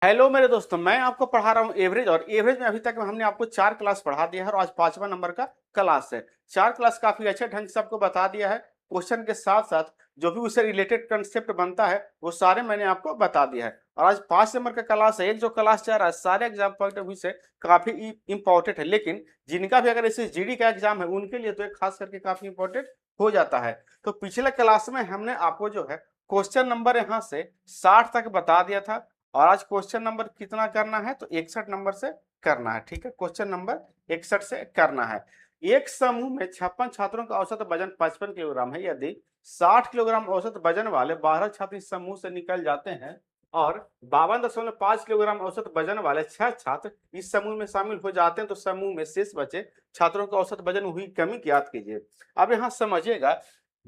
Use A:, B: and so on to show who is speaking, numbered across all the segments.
A: Hello मेरे दोस्तों, मैं आपको पढ़ा रहा हूँ एवरेज। और एवरेज में अभी तक हमने आपको 4 क्लास पढ़ा दिया है और आज 5वां नंबर का क्लास है। 4 क्लास काफी अच्छे ढंग से आपको बता दिया है। क्वेश्चन के साथ साथ जो भी उससे रिलेटेड कंसेप्ट बनता है वो सारे मैंने आपको बता दिया है। और आज 5 नंबर का क्लास है। एक जो क्लास चल रहा है सारे एग्जाम पॉइंट ऑफ व्यू से काफी इंपॉर्टेंट है, लेकिन जिनका भी अगर इसे जीडी का एग्जाम है उनके लिए तो एक खास करके काफी इंपॉर्टेंट हो जाता है। तो पिछले क्लास में हमने आपको जो है क्वेश्चन नंबर यहाँ से 60 तक बता दिया था। और आज क्वेश्चन नंबर कितना करना है तो 61 नंबर से करना है। ठीक है, क्वेश्चन नंबर 61 से करना है। एक समूह में 56 छात्रों का औसत वजन 55 किलोग्राम है। यदि 60 किलोग्राम औसत वजन वाले 12 छात्र इस समूह से निकल जाते हैं और 52.5 किलोग्राम औसत वजन वाले 6 छात्र इस समूह में शामिल हो जाते हैं तो समूह में शेष बचे छात्रों का औसत वजन हुई कमी ज्ञात कीजिए। अब यहाँ समझिएगा,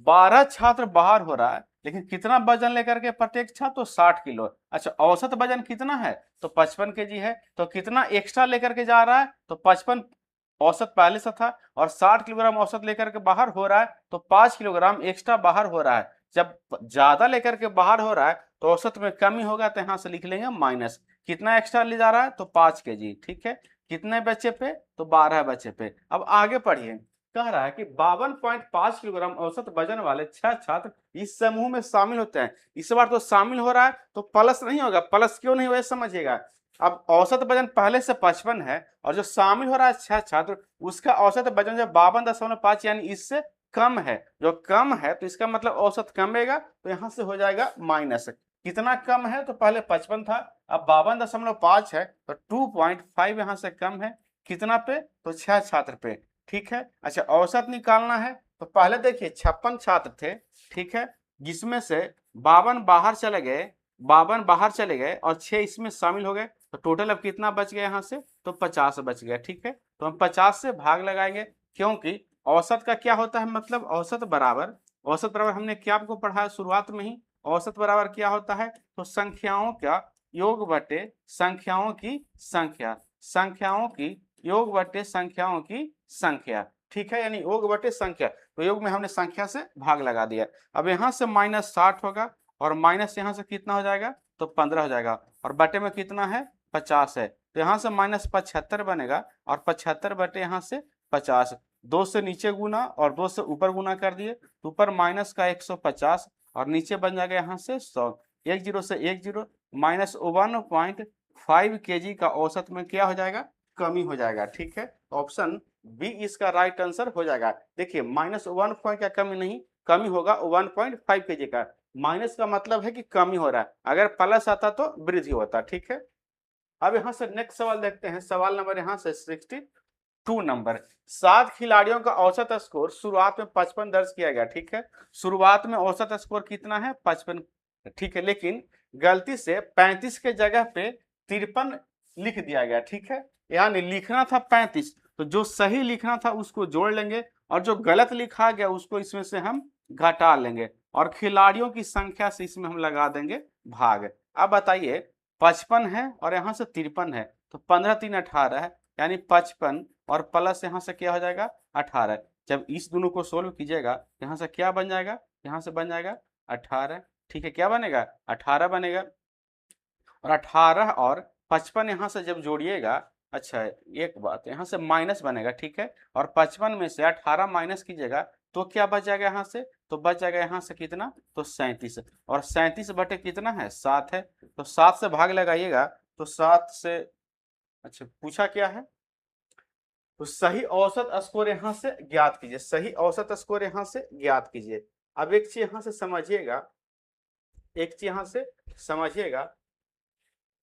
A: 12 छात्र बाहर हो रहा है, लेकिन कितना वजन लेकर के प्रत्येक छात्र तो 60 किलो। अच्छा, औसत वजन कितना है तो 55 केजी है। तो कितना एक्स्ट्रा लेकर के जा रहा है तो 55 औसत पहले से था और 60 किलोग्राम औसत लेकर के बाहर हो रहा है तो 5 किलोग्राम एक्स्ट्रा बाहर हो रहा है। जब ज्यादा लेकर के बाहर हो रहा है तो औसत में कमी होगा, तो यहां से लिख लेंगे माइनस। कितना एक्स्ट्रा ले जा रहा है तो 5 केजी। ठीक है, कितने बच्चे पे तो 12 बच्चे पे। अब आगे पढ़िए, कह रहा है कि 52.5 किलोग्राम औसत वजन वाले 6 छात्र इस समूह में शामिल होते हैं। इस बार तो शामिल हो रहा है तो प्लस नहीं होगा। प्लस क्यों नहीं होगा समझिएगा। अब औसत वजन पहले से 55 है और जो शामिल हो रहा है 6 छात्र उसका औसत वजन जो 52.5 यानी इससे कम है। जो कम है तो इसका मतलब औसत कमेगा, तो यहां से हो जाएगा माइनस। कितना कम है तो पहले 55 था, अब 52.5 है तो 2.5 यहां से कम है। कितना पे तो 6 छात्र पे। ठीक है, अच्छा औसत निकालना है तो पहले देखिए 56 छात्र थे। ठीक है, जिसमें से 52 बाहर चले गए और 6 इसमें शामिल हो गए तो टोटल अब कितना बच गया यहाँ से तो 50 बच गया। ठीक है, तो हम 50 से भाग लगाएंगे, क्योंकि औसत का क्या होता है मतलब औसत बराबर हमने क्या आपको पढ़ा शुरुआत में ही। औसत बराबर क्या होता है तो संख्याओं का योग बटे संख्याओं की संख्या, संख्याओं की योग बटे संख्याओं की संख्या। ठीक है, यानी योग बटे संख्या, तो योग में हमने संख्या से भाग लगा दिया। अब यहां से -60 होगा और माइनस यहां से कितना हो जाएगा तो 15 हो जाएगा और बटे में कितना है 50 है, तो यहां से -75 बनेगा और 75 बटे यहां से 50। 2 से नीचे गुना और 2 से ऊपर गुना कर दिए तो ऊपर माइनस का 150 और नीचे बन जाएगा यहाँ से 100। एक जीरो से एक जीरो, -1.5 केजी का औसत में क्या हो जाएगा कमी हो जाएगा। ठीक है, ऑप्शन बी इसका राइट आंसर हो जाएगा। देखिए -1 पॉइंट का कमी नहीं, कमी होगा 1.5 केजी का। माइनस का मतलब है कि कमी हो रहा है, अगर प्लस आता तो वृद्धि होता। ठीक है, अब यहाँ से नेक्स्ट सवाल देखते हैं। सवाल नंबर यहाँ से 62 नंबर। 7 खिलाड़ियों का औसत स्कोर शुरुआत में 55 दर्ज किया गया। ठीक है, शुरुआत में औसत स्कोर कितना है 55। ठीक है, लेकिन गलती से 35 के जगह पे 53 लिख दिया गया। ठीक है, यानी लिखना था 35, तो जो सही लिखना था उसको जोड़ लेंगे और जो गलत लिखा गया उसको इसमें से हम घटा लेंगे और खिलाड़ियों की संख्या से इसमें हम लगा देंगे भाग। अब बताइए 55 है और यहाँ से 53 है तो 15 3 18 है, यानी 55 और प्लस यहाँ से क्या हो जाएगा 18। जब इस दोनों को सोल्व कीजिएगा यहाँ से क्या बन जाएगा, यहाँ से बन जाएगा 18। ठीक है, क्या बनेगा 18 बनेगा और 18 और 55 यहाँ से जब जोड़िएगा, अच्छा एक बात यहाँ से माइनस बनेगा। ठीक है, और 55 में से 18 माइनस कीजिएगा तो क्या बच जाएगा यहाँ से तो बच जाएगा यहाँ से कितना तो 37। और 37 बटे कितना है 7 है, तो 7 से भाग लगाइएगा तो 7 से, अच्छा पूछा क्या है तो सही औसत स्कोर यहाँ से ज्ञात कीजिए। सही औसत स्कोर यहाँ से ज्ञात कीजिए। अब एक चीज यहाँ से समझिएगा, एक चीज यहाँ से समझिएगा,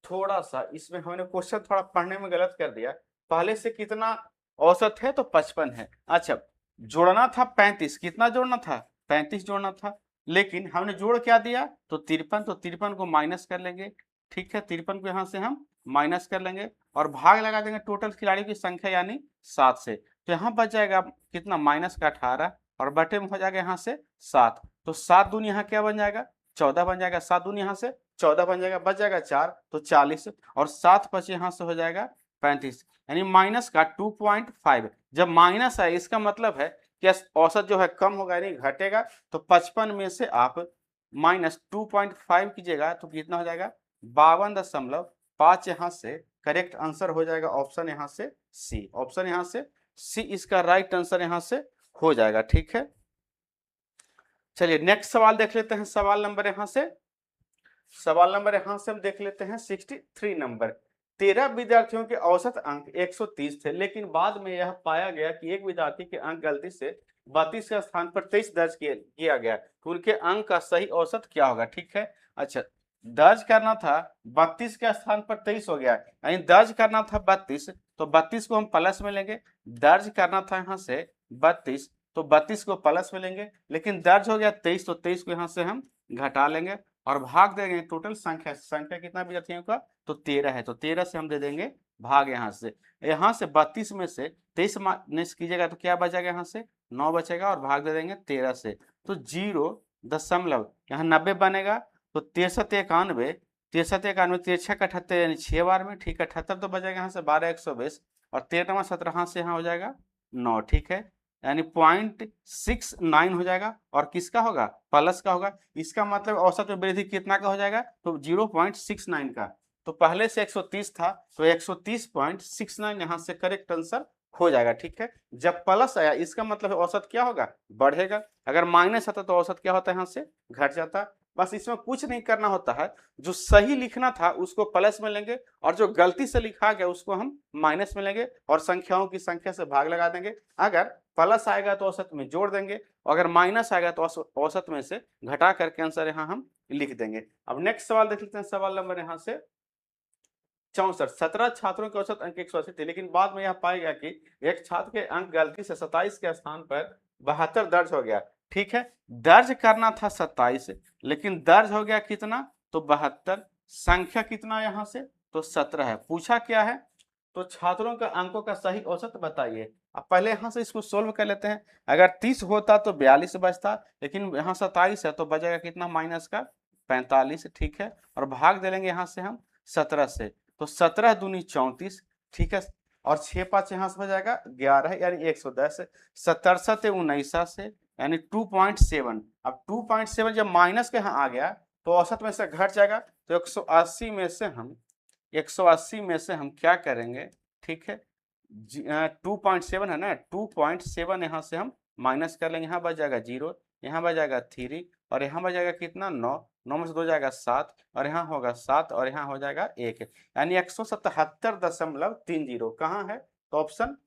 A: थोड़ा सा इसमें हमने क्वेश्चन थोड़ा पढ़ने में गलत कर दिया। पहले से कितना औसत है तो 55 है। अच्छा, जोड़ना था 35, कितना जोड़ना था 35 जोड़ना था, लेकिन हमने जोड़ क्या दिया तो 53, तो 53 को माइनस कर लेंगे। ठीक है, 53 को यहाँ से हम माइनस कर लेंगे और भाग लगा देंगे टोटल खिलाड़ियों की संख्या यानी 7 से, तो यहाँ बच जाएगा कितना माइनस का 18 और बटे में हो जाएगा यहाँ से 7। तो 7 दूनी यहाँ क्या बन जाएगा 14 बन जाएगा, 7 दूनी यहाँ से 14 बन जाएगा, बच जाएगा 4 तो 40 और 7 बचे यहाँ से हो जाएगा 35, यानी माइनस का 2.5। जब माइनस है इसका मतलब है कि औसत जो है कम होगा यानी घटेगा, तो 55 में से आप -2.5 कीजिएगा तो कितना हो जाएगा 52.5 5 यहाँ से करेक्ट आंसर हो जाएगा ऑप्शन यहाँ से सी। ऑप्शन यहाँ से सी इसका राइट आंसर यहाँ से हो जाएगा। ठीक है, चलिए नेक्स्ट सवाल देख लेते हैं। सवाल नंबर यहाँ से हम देख लेते हैं 63 नंबर। 13 विद्यार्थियों के औसत अंक 130 थे, लेकिन बाद में यह पाया गया कि एक विद्यार्थी के अंक गलती से 32 के स्थान पर 23 दर्ज किया गया, तो उनके अंक का सही औसत क्या होगा। ठीक है, अच्छा दर्ज करना था 32 के स्थान पर 23 हो गया, यानी दर्ज करना था 32, तो 32 को हम प्लस में लेंगे। दर्ज करना था यहाँ से 32, तो 32 को प्लस में लेंगे, लेकिन दर्ज हो गया 23, तो 23 को यहाँ से हम घटा लेंगे और भाग देंगे। टोटल संख्या कितना विद्यार्थियों का, तो 13 है, तो 13 से हम दे देंगे भाग। यहाँ से 32 में से 23 माइनस कीजिएगा तो क्या बचेगा, यहाँ से 9 बचेगा और भाग दे देंगे 13 से, तो 0 यहाँ 90 बनेगा, तो 63 91 तिरछा 78 यानी 6 बार में। ठीक है, 78 तो बचेगा यहाँ से 12 120 और 13 17 से यहाँ हो जाएगा 9। ठीक है, यानी 0.69 हो जाएगा और किसका होगा, प्लस का होगा। इसका मतलब औसत में वृद्धि कितना का हो जाएगा, तो 0.69 का। तो पहले से 130 था, तो 130.69 यहाँ से करेक्ट आंसर हो जाएगा। ठीक है, जब प्लस आया इसका मतलब औसत क्या होगा, बढ़ेगा। अगर माइनस आता तो औसत क्या होता है, यहाँ से घट जाता। बस इसमें कुछ नहीं करना होता है, जो सही लिखना था उसको प्लस में लेंगे और जो गलती से लिखा गया उसको हम माइनस में लेंगे और संख्याओं की संख्या से भाग लगा देंगे। अगर प्लस आएगा तो औसत में जोड़ देंगे, अगर माइनस आएगा तो औसत में से घटा करके आंसर यहाँ हम लिख देंगे। अब नेक्स्ट सवाल देख लेते हैं। सवाल नंबर यहाँ से 64। 17 छात्रों के औसत अंक 180 थे, लेकिन बाद में यह पाया गया कि एक छात्र के अंक गलती से 27 के स्थान पर 72 दर्ज हो गया। ठीक है, दर्ज करना था 27, लेकिन दर्ज हो गया कितना, तो 72। संख्या कितना यहाँ से, तो 17 है। पूछा क्या है, तो छात्रों का अंकों का सही औसत बताइए। अब पहले यहाँ से इसको सोल्व कर लेते हैं। अगर 30 होता तो 42 बचता, लेकिन यहाँ 27 है तो बचेगा कितना, माइनस का 45। ठीक है, और भाग दे लेंगे यहाँ से हम 17 से, तो 17 दूनी 34। ठीक है, और 6 5 यहाँ से हो जाएगा 11 यानी 110। 17 19 से यानी 2.7। अब 2.7 जब माइनस के यहाँ आ गया तो औसत में से घट जाएगा, तो 180 में से हम क्या करेंगे। ठीक है, 2.7 है ना, 2.7 यहाँ से हम माइनस कर लेंगे, यहाँ बच जाएगा 0, यहाँ बच जाएगा 3 और यहाँ बच जाएगा कितना, 9। 9 में से 2 जाएगा 7 और यहाँ होगा 7 और यहाँ हो जाएगा 1, यानी 177.30। कहाँ है, तो ऑप्शन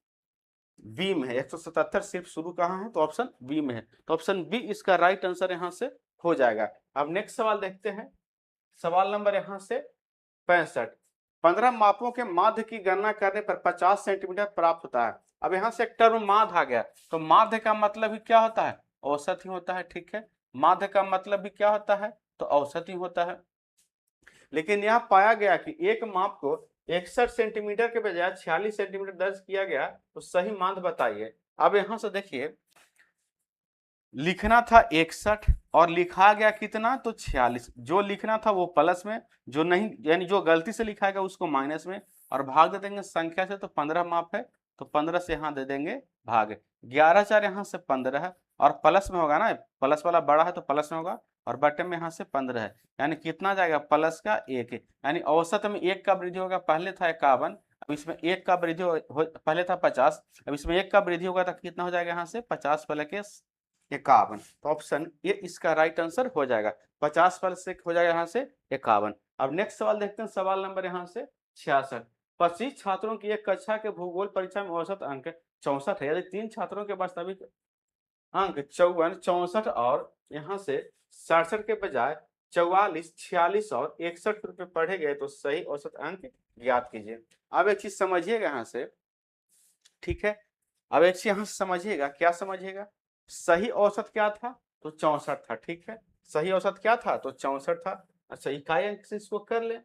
A: बी में है। 177 सिर्फ शुरू कहाँ है, तो ऑप्शन बी में है, तो ऑप्शन बी इसका राइट आंसर यहाँ से हो जाएगा। अब नेक्स्ट सवाल देखते हैं। सवाल नंबर यहाँ से 65। 15 मापों के माध्य की गणना करने पर 50 सेंटीमीटर प्राप्त होता है। अब यहाँ से एक टर्म माध्य आ गया, तो माध्य का मतलब ही क्या होता है, औसत ही होता है। ठीक है, माध्य का मतलब भी क्या होता है, तो औसत ही होता है। लेकिन यहाँ पाया गया कि एक माप को 61 सेंटीमीटर के बजाय 46 सेंटीमीटर दर्ज किया गया, तो सही माध्य बताइए। अब यहाँ से देखिए, लिखना था 61 और लिखा गया कितना, तो 46। जो लिखना था वो प्लस में, जो नहीं यानी जो गलती से लिखा गया उसको माइनस में, और भाग दे देंगे संख्या से, तो 15 माप है तो 15 से यहाँ दे देंगे भाग। 11 4 यहाँ से 15 है और प्लस में होगा ना, प्लस वाला बड़ा है तो प्लस में होगा और बटे में यहाँ से 15 है, यानी कितना जाएगा, प्लस का 1, यानी औसत में 1 का वृद्धि होगा। पहले था 51, अब इसमें 1 का वृद्धि पहले था 50, अब इसमें 1 का वृद्धि होगा तो कितना हो जाएगा, यहाँ से 50 प्लस के 51, तो ऑप्शन ये इसका राइट आंसर हो जाएगा। 50 प्लस से हो जाएगा यहाँ से 51। अब नेक्स्ट सवाल देखते हैं। सवाल नंबर यहाँ से 66। 25 छात्रों की एक कक्षा के भूगोल परीक्षा में औसत अंक 64 है, यदि 3 छात्रों के वास्तविक अंक 54 64 और यहाँ से 67 के बजाय 44 46 और 61 रुपए पढ़े गए, तो सही औसत अंक ज्ञात कीजिए। अब एक चीज समझिएगा यहाँ से, ठीक है, अब एक चीज यहाँ से समझिएगा, क्या समझिएगा, सही औसत क्या था, तो 64 था। ठीक है, सही औसत क्या था, तो 64 था। अच्छा, इकाई अंक से इसको कर ले,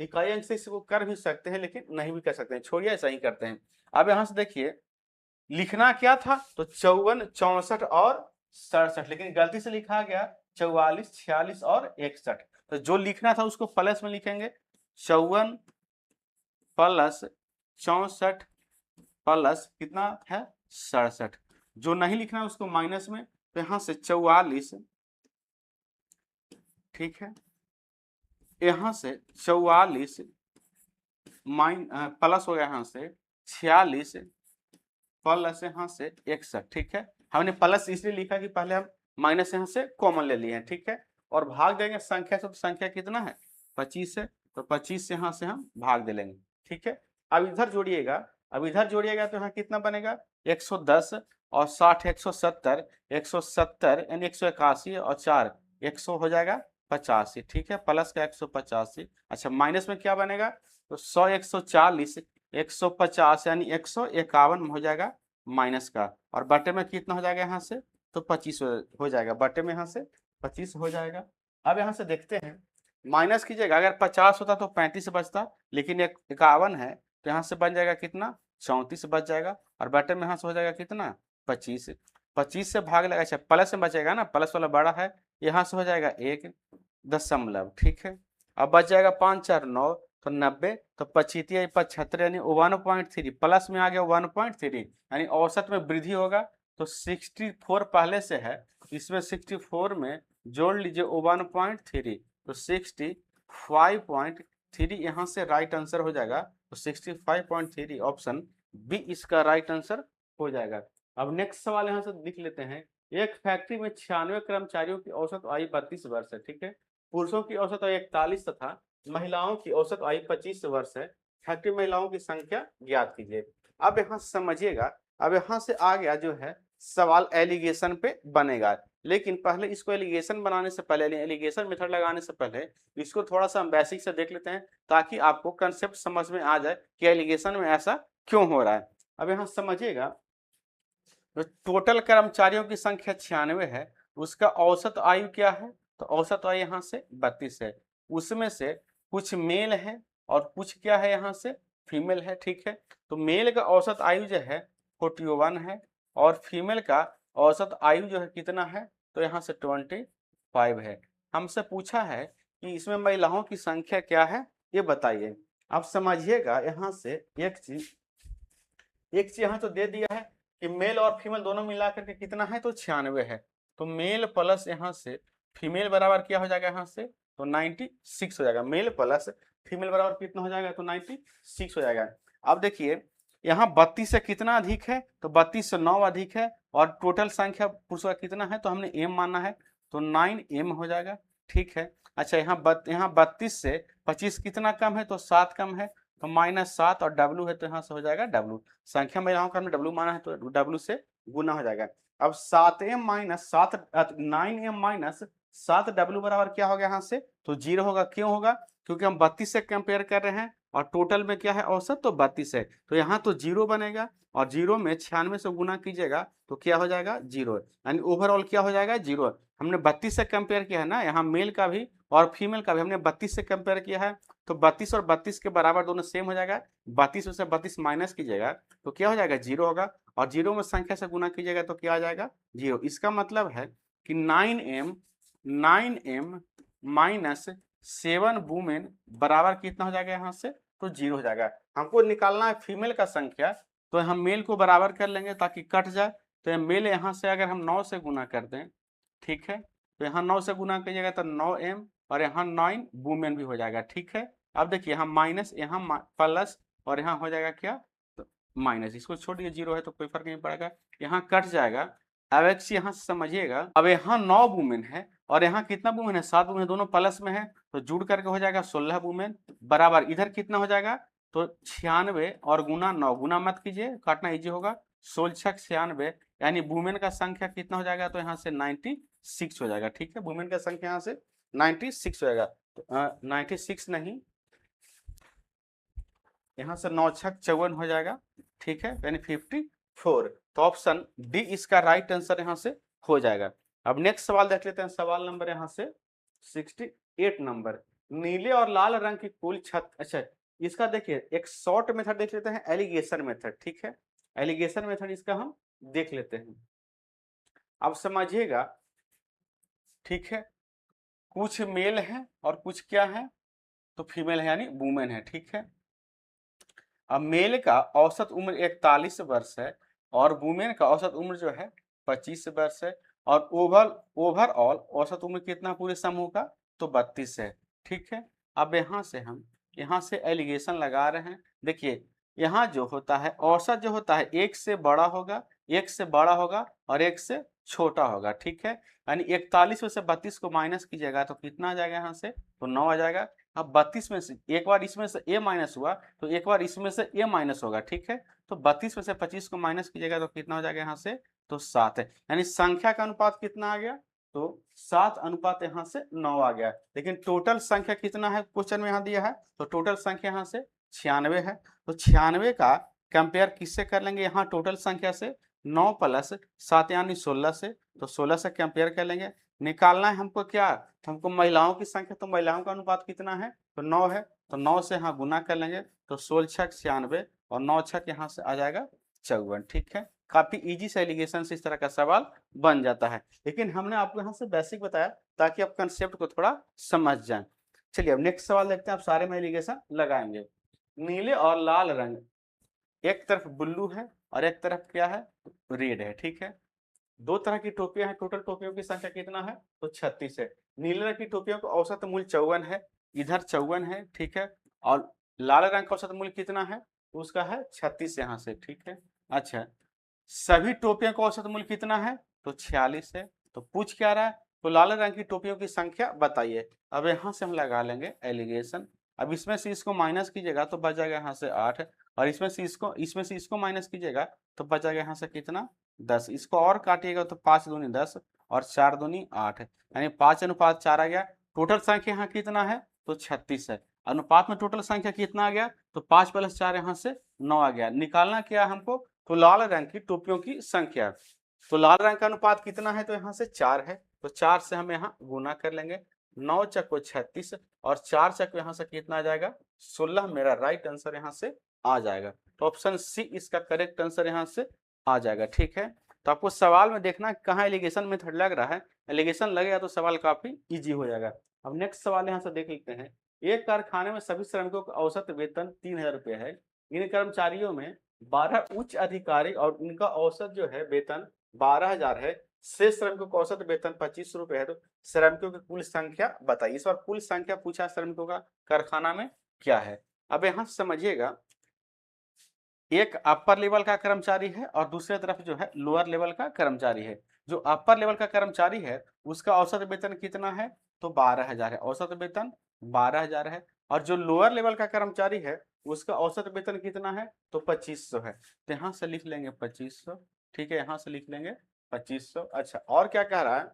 A: इकाई अंक से इसको कर भी सकते हैं लेकिन नहीं भी कर सकते हैं, छोड़िए ऐसा ही करते हैं। अब यहाँ से देखिए, लिखना क्या था, तो 54 64 और 67, लेकिन गलती से लिखा गया 44 46 और 61, तो जो लिखना था उसको प्लस में लिखेंगे। 54 प्लस 64 प्लस कितना है, 67। जो नहीं लिखना है उसको माइनस में, तो यहाँ से 44, ठीक है, यहाँ से 44 प्लस हो गया यहाँ से 46 प्लस यहाँ से 61, ठीक है। हमने प्लस इसलिए लिखा कि पहले हम माइनस यहाँ से कॉमन ले लिए हैं, ठीक है। और भाग देंगे संख्या से, तो संख्या कितना है 25 है, तो 25 से यहाँ से हम भाग दे लेंगे, ठीक है। अब इधर जोड़िएगा, अब इधर जोड़िएगा तो यहाँ कितना बनेगा 110 और 60 170, 170 यानी 181 और 4 100 हो जाएगा 85, ठीक है। प्लस का 185, अच्छा माइनस में क्या बनेगा, तो 100 140 150 यानी 151 हो जाएगा माइनस का, और बटे में कितना हो जाएगा यहाँ से, तो 25 हो जाएगा, बटे में यहाँ से 25 हो जाएगा। अब यहाँ से देखते हैं, माइनस कीजिएगा, अगर 50 होता तो 35 बचता, लेकिन 51 है तो यहाँ से बन जाएगा कितना 34 बच जाएगा, और बटे में यहाँ से हो जाएगा कितना 25, 25 से भाग लगा, अच्छा प्लस में बचेगा ना, प्लस वाला बड़ा है, यहाँ से हो जाएगा 1 दशमलव, ठीक है। अब बच जाएगा 5 4 9, तो 90, तो 75 75 यानी 1.3, प्लस में आ गया 1.3 यानी औसत में वृद्धि होगा, तो 64 पहले से है, इसमें 64 में जोड़ लीजिए 1.3, तो 65.3 यहाँ से राइट आंसर हो जाएगा, तो 65.3 ऑप्शन बी इसका राइट आंसर हो जाएगा। अब नेक्स्ट सवाल यहाँ से लिख लेते हैं, एक फैक्ट्री में 96 कर्मचारियों की औसत आयु 32 वर्ष है, ठीक है। पुरुषों की औसत आयु 41 तथा महिलाओं की औसत आयु 25 वर्ष है। फैक्ट्री महिलाओं की संख्या ज्ञात कीजिए। अब यहाँ समझिएगा, अब यहाँ से आ गया जो है सवाल एलिगेशन पे बनेगा, लेकिन पहले इसको एलिगेशन बनाने से पहले, एलिगेशन मेथड लगाने से पहले इसको थोड़ा सा हम बेसिक से देख लेते हैं, ताकि आपको कंसेप्ट समझ में आ जाए कि एलिगेशन में ऐसा क्यों हो रहा है। अब यहाँ समझिएगा, तो टोटल कर्मचारियों की संख्या 96 है, उसका औसत आयु क्या है, तो औसत आयु यहाँ से 32 है, उसमें से कुछ मेल है और कुछ क्या है यहाँ से फीमेल है, ठीक है। तो मेल का औसत आयु जो है 41 है, और फीमेल का औसत आयु जो है कितना है, तो यहाँ से 25 है। हमसे पूछा है कि इसमें महिलाओं की संख्या क्या है, ये बताइए। आप समझिएगा, यहाँ से एक चीज यहाँ तो दे दिया है कि मेल और फीमेल दोनों मिलाकर के कितना है, तो 96 है, तो मेल प्लस यहाँ से फीमेल बराबर क्या हो जाएगा, यहाँ से तो 96 हो जाएगा। मेल प्लस फीमेल बराबर कितना हो जाएगा, तो 96 हो जाएगा। अब देखिए यहाँ 32 से कितना अधिक है, तो 32 से 9 अधिक है, और टोटल संख्या पुरुषों का कितना है, तो हमने m माना है, तो 9m हो जाएगा, ठीक है। अच्छा यहाँ 32 से 25 कितना कम है, तो 7 कम है, तो -7, और W है तो यहाँ से हो जाएगा W, संख्या महिलाओं का हमने W माना है तो W से गुना हो जाएगा। अब 7m minus 7 9m minus 7W बराबर क्या होगा, यहाँ से तो 0 होगा। क्यों होगा, क्योंकि हम 32 से कंपेयर कर रहे हैं, और टोटल में क्या है औसत, तो 32 है, तो यहाँ तो 0 बनेगा, और 0 में 96 से गुना कीजिएगा तो क्या हो जाएगा 0, यानी ओवरऑल क्या हो जाएगा 0। हमने 32 से कंपेयर किया है ना, यहाँ मेल का भी और फीमेल का भी हमने 32 से कंपेयर किया है, तो 32 और 32 के बराबर दोनों सेम हो जाएगा, 32 में से 32 माइनस कीजिएगा तो क्या हो जाएगा 0 होगा, और 0 में संख्या से गुना कीजिएगा तो क्या आ जाएगा 0। इसका मतलब है कि 9m माइनस 7 वुमेन बराबर कितना हो जाएगा, यहाँ से तो 0 हो जाएगा। हमको निकालना है फीमेल का संख्या, तो हम मेल को बराबर कर लेंगे ताकि कट जाए, तो मेल यहाँ से अगर हम 9 से गुना कर दें, ठीक है, तो यहाँ 9 से गुना कीजिएगा तो 9m, और यहाँ 9 वुमेन भी हो जाएगा, ठीक है। अब देखिए यहाँ माइनस, यहाँ प्लस, और यहाँ हो जाएगा क्या, तो माइनस, इसको छोड़िए 0 है तो कोई फर्क नहीं पड़ेगा, यहाँ कट जाएगा। अब एक चीज यहाँ से समझिएगा, अब यहाँ 9 वुमेन है, और यहाँ कितना वुमेन है 7 वुमेन, दोनों प्लस में है, तो जुड़ करके हो जाएगा 16 वुमेन बराबर, इधर कितना हो जाएगा, तो 96 और गुना 9, गुना मत कीजिए काटना इजी होगा, 16 96, यानी वुमेन का संख्या कितना हो जाएगा, तो यहाँ से 96 हो जाएगा, ठीक है। वुमेन का संख्या यहाँ से 96 हो जाएगा, तो 96 नहीं, यहाँ से 9 6 54 हो जाएगा, ठीक है, यानी 54, तो ऑप्शन डी इसका राइट आंसर यहाँ से हो जाएगा। अब नेक्स्ट सवाल देख लेते हैं, सवाल नंबर यहाँ से 68 नंबर, नीले और लाल रंग की कुल छत, अच्छा इसका देखिए एक शॉर्ट मेथड देख लेते हैं, एलिगेशन मेथड, ठीक है, एलिगेशन मेथड इसका हम देख लेते हैं। अब समझिएगा, ठीक है, कुछ मेल है और कुछ क्या है, तो फीमेल है यानी वुमेन है, ठीक है। अब मेल का औसत उम्र 41 वर्ष है, और वुमेन का औसत उम्र जो है 25 वर्ष है, और ओवरऑल औसत उम्र कितना पूरे समूह का, तो 32 है, ठीक है। अब यहाँ से हम यहाँ से एलिगेशन लगा रहे हैं। देखिए यहाँ जो होता है औसत जो होता है एक से बड़ा होगा, एक से बड़ा होगा और एक से छोटा होगा, ठीक है। यानी 41 में से 32 को माइनस कीजिएगा तो कितना आ जाएगा यहाँ से, तो 9 आ जाएगा। अब 32 में से एक बार इसमें से a माइनस हुआ तो एक बार इसमें से a माइनस होगा, ठीक है। तो 32 में से 25 को माइनस कीजिएगा तो कितना हो जाएगा यहाँ से, तो 7 है। यानी संख्या का अनुपात कितना आ गया, तो 7 अनुपात यहाँ से 9 आ गया। लेकिन टोटल संख्या कितना है क्वेश्चन में यहाँ दिया है, तो टोटल संख्या यहाँ से 96 है। तो 96 का कंपेयर किससे कर लेंगे, यहाँ टोटल संख्या से 9 प्लस 7 यानी 16 से, तो 16 से कंपेयर कर लेंगे। निकालना है हमको क्या, हमको महिलाओं की संख्या, तो महिलाओं का अनुपात कितना है, तो 9 है। तो 9 से यहाँ गुना कर लेंगे तो 16 छक 96 और 9 छक यहाँ से आ जाएगा 54, ठीक है। काफी इजी से एलिगेशन से इस तरह का सवाल बन जाता है। लेकिन हमने आपको यहाँ से बेसिक बताया ताकि आप कंसेप्ट को थोड़ा समझ जाएं। चलिए अब नेक्स्ट सवाल देखते हैं। आप सारे में एलिगेशन लगाएंगे। नीले और लाल रंग, एक तरफ ब्लू है और एक तरफ क्या है, रेड है, ठीक है। दो तरह की टोपियां हैं, टोटल टोपियों की संख्या कितना है, तो 36 है। नीले रंग की टोपियों का औसत मूल्य 54 है, इधर 54 है, ठीक है। और लाल रंग का औसत मूल्य कितना है, तो उसका है 36 यहाँ से, ठीक है। अच्छा, सभी टोपियों का औसत मूल्य कितना है, तो 46 है। तो पूछ क्या रहा है, तो लाल रंग की टोपियों की संख्या बताइए। अब यहाँ से हम लगा लेंगे एलिगेशन। अब इसमें से इसको माइनस कीजिएगा तो बच जाएगा यहाँ से 8, और इसमें से इसको माइनस कीजिएगा तो बच जाएगा यहाँ से कितना, 10। इसको और काटिएगा तो 5 दूनी 10 और 4 दूनी 8, यानी 5:4 आ गया। टोटल संख्या यहाँ कितना है, तो 36 है। अनुपात में टोटल संख्या कितना आ गया, तो 5 + 4 यहाँ से 9 आ गया। निकालना क्या है हमको, तो लाल रंग की टोपियों की संख्या। तो लाल रंग का अनुपात कितना है, तो यहाँ से 4 है। तो 4 से हम यहाँ गुना कर लेंगे, 9 चक्को 36 और 4 चक्को यहाँ से कितना आ जाएगा, 16। मेरा राइट आंसर यहाँ से आ जाएगा। तो ऑप्शन सी इसका करेक्ट आंसर यहाँ से आ जाएगा, ठीक है। तो आपको सवाल में देखना कहाँ एलिगेशन मेथड लग रहा है। एलिगेशन लगेगा तो सवाल काफी इजी हो जाएगा। अब नेक्स्ट सवाल यहाँ से देख लेते हैं। एक कारखाने में सभी श्रमिकों का औसत वेतन 3000 रुपये है। इन कर्मचारियों में 12 उच्च अधिकारी और इनका औसत जो है वेतन 12,000 है। शेष श्रमिकों का औसत वेतन 25 रुपये है। तो श्रमिकों की कुल संख्या बताइए। इस बार कुल संख्या पूछा श्रमिकों का कारखाना में क्या है। अब यहाँ समझिएगा, एक अपर लेवल का कर्मचारी है और दूसरे तरफ जो है लोअर लेवल का कर्मचारी है। जो अपर लेवल का कर्मचारी है उसका औसत वेतन कितना है, तो 12,000 है। औसत वेतन 12,000 है। और जो लोअर लेवल का कर्मचारी है उसका औसत वेतन कितना है, तो 2500 है। तो यहाँ से लिख लेंगे 2500, ठीक है। यहाँ से लिख लेंगे 2500। अच्छा, और क्या कह रहा है,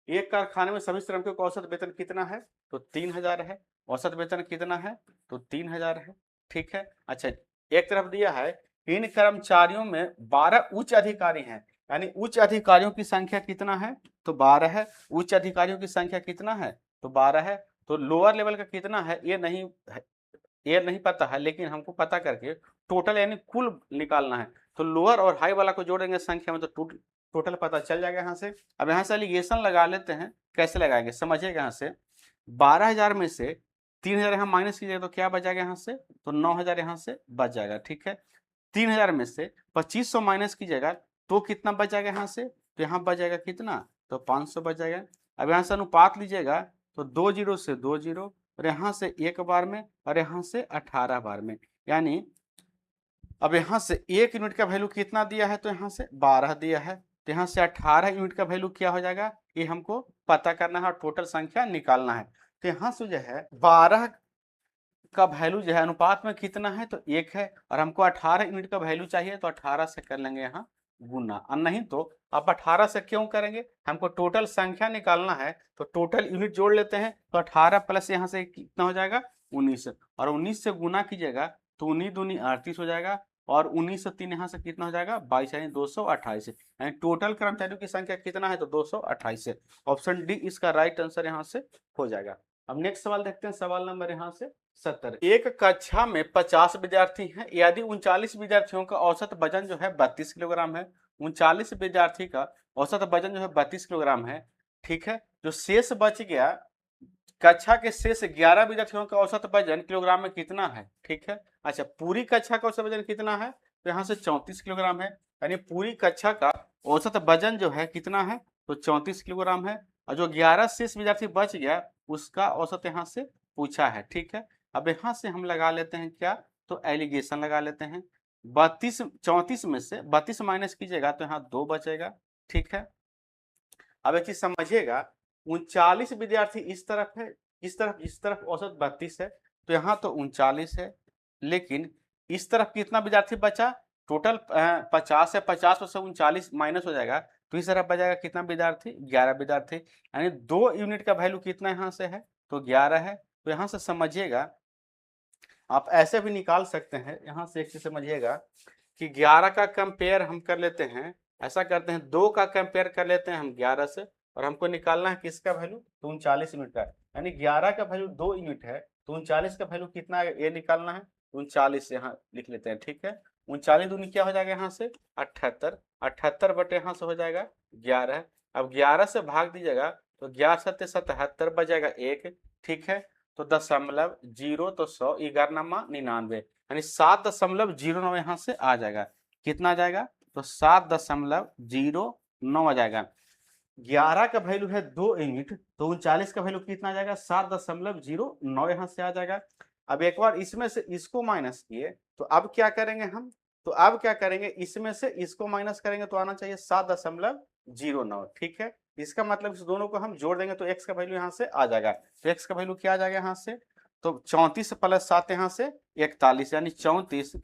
A: एक कारखाने में सभी श्रमिकों का औसत वेतन कितना है, तो 3000 है। औसत वेतन कितना है, तो 3000 है, ठीक है। अच्छा, एक तरफ दिया है इन कर्मचारियों में 12 उच्च अधिकारी हैं, यानी उच्च अधिकारियों की संख्या कितना है, तो 12 है। उच्च अधिकारियों की संख्या कितना है, तो 12 है। तो लोअर लेवल का कितना है ये नहीं पता है, लेकिन हमको पता करके टोटल यानी कुल निकालना है। तो लोअर और हाई वाला को जोड़ेंगे संख्या में तो टोटल पता चल जाएगा यहाँ से। अब यहाँ से एलिगेशन लगा लेते हैं। कैसे लगाएंगे समझिएगा। यहाँ से 12,000 में से 3,000 यहाँ माइनस कीजिएगा तो क्या बच जाएगा यहाँ से, तो 9,000 यहाँ से बच जाएगा, ठीक है। 3,000 में से 2500 माइनस कीजिएगा तो कितना बच जाएगा यहाँ से, तो यहाँ बच जाएगा कितना, तो 500 बच जाएगा। अब यहाँ से अनुपात लीजिएगा तो 2 जीरो से 2 जीरो और यहाँ से 1 बार में और यहाँ से 18 बार में, यानी अब यहाँ से 1 यूनिट का वैल्यू कितना दिया है, तो यहाँ से 12 दिया है। तो यहाँ से 18 यूनिट का वैल्यू क्या हो जाएगा, ये हमको पता करना है और टोटल संख्या निकालना है। तो यहाँ से जो है 12 का वैल्यू जो है अनुपात में कितना है, तो 1 है। और हमको 18 यूनिट का वैल्यू चाहिए तो 18 से कर लेंगे यहाँ गुना। और नहीं तो आप 18 से क्यों करेंगे, हमको टोटल संख्या निकालना है तो टोटल यूनिट जोड़ लेते हैं। तो 18 प्लस यहाँ से कितना हो जाएगा, 19। और 19 से गुना कीजिएगा तो 19 दूनी 38 हो जाएगा। और 19 से 3 यहाँ से कितना हो जाएगा, 22, यानी 228। यानी टोटल कर्मचारियों की संख्या कितना है, तो 228 है। ऑप्शन डी इसका राइट आंसर यहाँ से हो जाएगा। अब नेक्स्ट सवाल देखते हैं। सवाल नंबर यहाँ से 70। एक कक्षा में 50 विद्यार्थी हैं। यदि 39 विद्यार्थियों का औसत वजन जो है 32 किलोग्राम है। 39 विद्यार्थी का औसत वजन जो है 32 किलोग्राम है, ठीक है। जो शेष बच गया, कक्षा के शेष 11 विद्यार्थियों का औसत वजन किलोग्राम में कितना है, ठीक है। अच्छा, पूरी कक्षा का औसत वजन कितना है, तो यहाँ से 34 किलोग्राम है। यानी पूरी कक्षा का औसत वजन जो है कितना है, तो 34 किलोग्राम है। और जो 11 शेष विद्यार्थी बच गया उसका औसत यहाँ से पूछा है, ठीक है। अब यहाँ से हम लगा लेते हैं क्या, तो एलिगेशन लगा लेते हैं। 32 34 में से 32 माइनस कीजिएगा तो यहाँ 2 बचेगा, ठीक है। अब एक चीज समझिएगा, 39 विद्यार्थी इस तरफ है, इस तरफ औसत 32 है, तो यहाँ तो 39 है, लेकिन इस तरफ कितना विद्यार्थी बचा, टोटल 50 है, 50 में से 39 माइनस हो जाएगा, तो इस तरफ बचेगा कितना विद्यार्थी, 11 विद्यार्थी, यानी 2 यूनिट का वैल्यू कितना यहाँ से है, तो 11 है। तो यहाँ से समझिएगा, आप ऐसे भी निकाल सकते हैं, यहाँ से एक चीज समझिएगा कि 11 का कंपेयर हम कर लेते हैं, ऐसा करते हैं 2 का कंपेयर कर लेते हैं हम 11 से, और हमको निकालना है किसका वैल्यू, तो 39 यूनिट का, यानी 11 का वैल्यू 2 यूनिट है, तो 39 का वैल्यू कितना है ये निकालना है, 39 यहाँ लिख लेते हैं, ठीक है। 39 दूनी क्या हो जाएगा यहाँ से 78, 78 बटे यहाँ से हो जाएगा 11। अब 11 से भाग दीजिएगा तो 11 सत्ते 77 बचेगा 1, ठीक है। तो 0.0 तो 100, 11×99, यानी 7.09 यहाँ से आ जाएगा, कितना आ जाएगा, तो 7.09 आ जाएगा। 11 का वैल्यू है 2 यूनिट, तो 39 का वैल्यू कितना आ जाएगा, 7.09 यहाँ से आ जाएगा। अब एक बार इसमें से इसको माइनस किए, तो अब क्या करेंगे हम, तो अब क्या करेंगे, इसमें से इसको माइनस करेंगे तो आना चाहिए 7.09, ठीक है। इसका मतलब इस दोनों को हम जोड़ देंगे तो x का वैल्यू यहाँ से आ जाएगा, तो x का वैल्यू क्या आ जाएगा यहाँ से, तो 34 प्लस 7 यहाँ से 41, यानी 34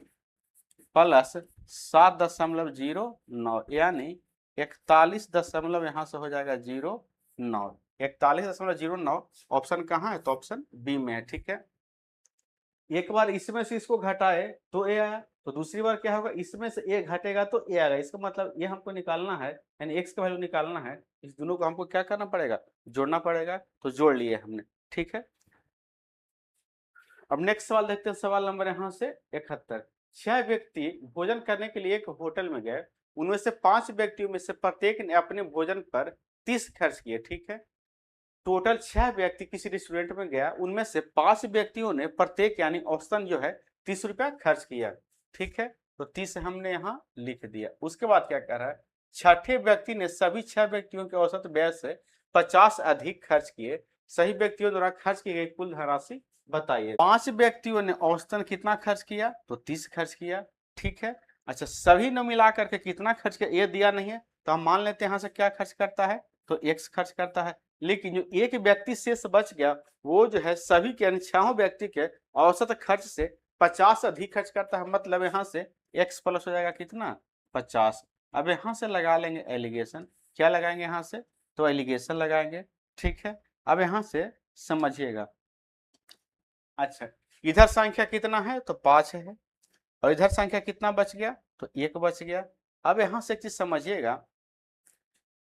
A: प्लस 7.09, यानी 41 यहाँ से हो जाएगा 09, 41.09। ऑप्शन कहाँ है, तो ऑप्शन बी में है, ठीक है। एक बार इसमें से इसको घटाए तो ए आया, तो दूसरी बार क्या होगा, इसमें से ए घटेगा तो ए आएगा, इसका मतलब ये हमको निकालना है, यानी x का वैल्यू निकालना है, इस दोनों को हमको क्या करना पड़ेगा, जोड़ना पड़ेगा, तो जोड़ लिए हमने, ठीक है। अब नेक्स्ट सवाल देखते हैं, सवाल नंबर यहाँ से 71। 6 व्यक्ति भोजन करने के लिए एक होटल में गए, उनमें से 5 व्यक्तियों में से प्रत्येक ने अपने भोजन पर 30 खर्च किए, ठीक है। टोटल 6 व्यक्ति किसी रेस्टोरेंट में गया, उनमें से 5 व्यक्तियों ने प्रत्येक यानी औसतन जो है 30 रुपया खर्च किया, ठीक है। तो 30 हमने यहाँ लिख दिया। उसके बाद क्या कर रहा है, छठे व्यक्ति ने सभी 6 व्यक्तियों के औसत व्यय से 50 अधिक खर्च किए, सही व्यक्तियों द्वारा खर्च की गई कुल धनराशि बताइए। 5 व्यक्तियों ने औसतन कितना खर्च किया, तो 30 खर्च किया, ठीक है। अच्छा, सभी ने मिला करके कितना खर्च किया ये दिया नहीं है, तो हम मान लेते हैं यहाँ से क्या खर्च करता है, तो x खर्च करता है, लेकिन जो एक व्यक्ति शेष बच गया वो जो है सभी के यानी 6 व्यक्ति के औसत खर्च से 50 अधिक खर्च करता है, मतलब यहाँ से x प्लस हो जाएगा कितना 50। अब यहाँ से लगा लेंगे एलिगेशन, क्या लगाएंगे यहाँ से, तो एलिगेशन लगाएंगे, ठीक है। अब यहाँ से समझिएगा, अच्छा इधर संख्या कितना है, तो 5 है, और इधर संख्या कितना बच गया, तो 1 बच गया। अब यहाँ से एक चीज समझिएगा,